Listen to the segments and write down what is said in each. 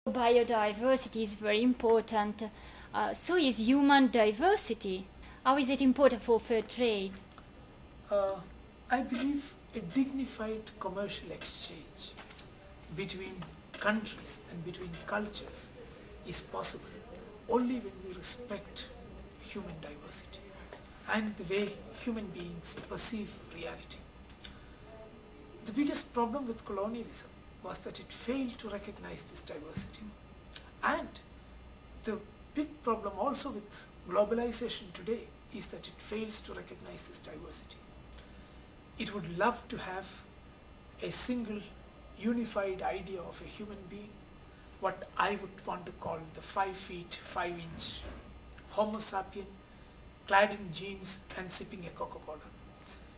Biodiversity is very important. So is human diversity. How is it important for fair trade? I believe a dignified commercial exchange between countries and between cultures is possible only when we respect human diversity and the way human beings perceive reality. The biggest problem with colonialism was that it failed to recognize this diversity. And the big problem also with globalization today is that it fails to recognize this diversity. It would love to have a single unified idea of a human being, what I would want to call the 5 feet 5 inch Homo sapien, clad in jeans and sipping a Coca-Cola.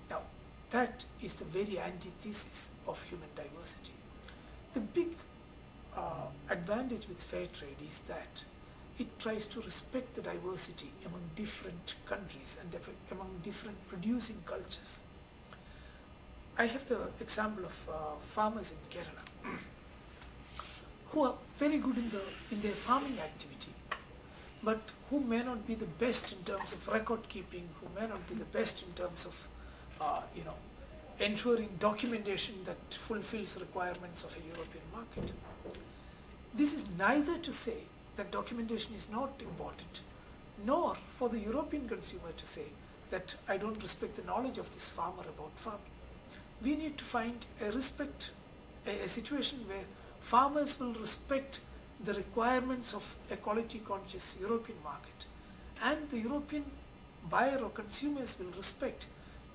Now that is the very antithesis of human diversity. The big advantage with fair trade is that it tries to respect the diversity among different countries and among different producing cultures. I have the example of farmers in Kerala who are very good in their farming activity, but who may not be the best in terms of record keeping, who may not be the best in terms of ensuring documentation that fulfills requirements of a European market. This is neither to say that documentation is not important, nor for the European consumer to say that I don't respect the knowledge of this farmer about farming. We need to find a situation where farmers will respect the requirements of a quality conscious European market, and the European buyer or consumers will respect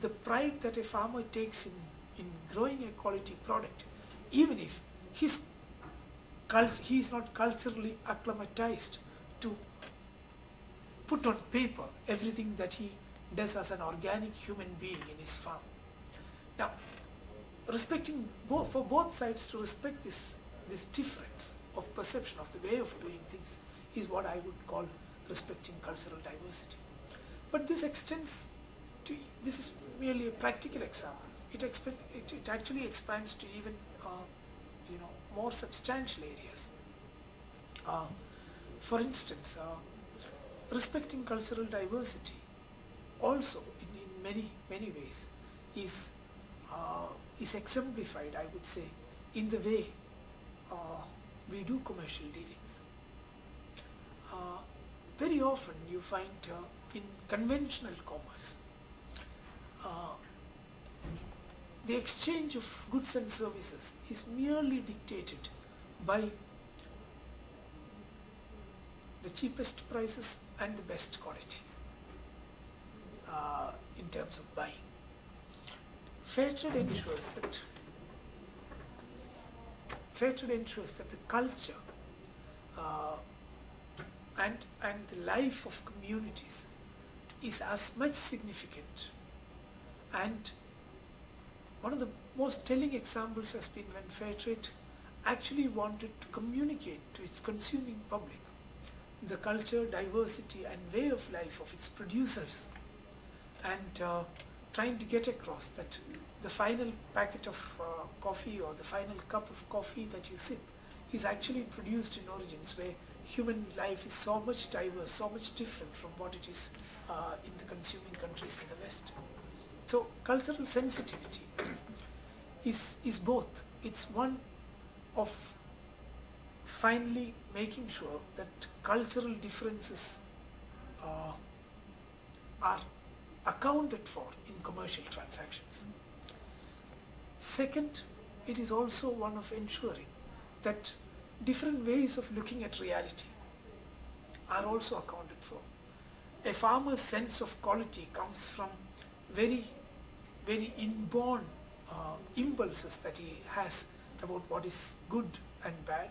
the pride that a farmer takes in growing a quality product, even if he is not culturally acclimatized to put on paper everything that he does as an organic human being in his farm. Now, for both sides to respect this difference of perception of the way of doing things is what I would call respecting cultural diversity. But this is merely a practical example. It actually expands to even more substantial areas. For instance, respecting cultural diversity also in many ways is exemplified, I would say, in the way we do commercial dealings. Very often you find in conventional commerce, the exchange of goods and services is merely dictated by the cheapest prices and the best quality in terms of buying. Fair trade ensures that the culture and the life of communities is as much significant. And one of the most telling examples has been when fair trade actually wanted to communicate to its consuming public the culture, diversity and way of life of its producers, and trying to get across that the final packet of coffee or the final cup of coffee that you sip is actually produced in origins where human life is so much diverse, so much different from what it is in the consuming countries in the West. So cultural sensitivity is both. It's one of finally making sure that cultural differences are accounted for in commercial transactions. Second, it is also one of ensuring that different ways of looking at reality are also accounted for. A farmer's sense of quality comes from very inborn impulses that he has about what is good and bad,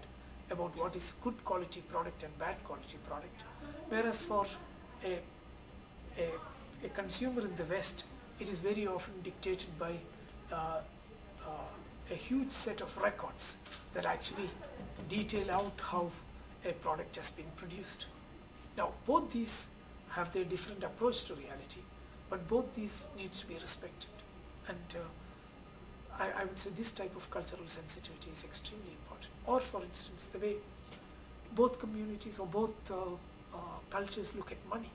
about what is good quality product and bad quality product. Whereas for a consumer in the West, it is very often dictated by a huge set of records that actually detail out how a product has been produced. Now, both these have their different approach to reality, but both these needs to be respected. And I would say this type of cultural sensitivity is extremely important. Or for instance, the way both communities or both cultures look at money.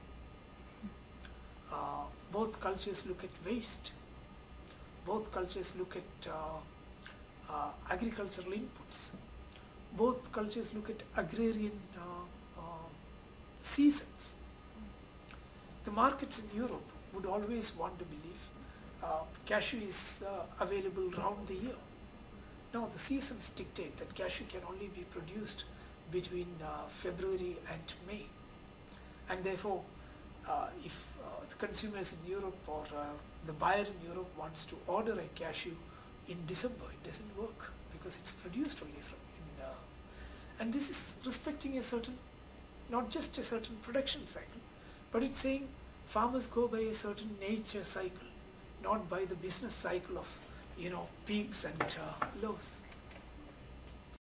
Both cultures look at waste. Both cultures look at agricultural inputs. Both cultures look at agrarian seasons. The markets in Europe would always want to believe cashew is available round the year. No, the seasons dictate that cashew can only be produced between February and May. And therefore, if the consumers in Europe or the buyer in Europe wants to order a cashew in December, it doesn't work because it's produced only from and this is respecting a certain, not just a certain production cycle, but it's saying farmers go by a certain nature cycle, not by the business cycle of, peaks and lows.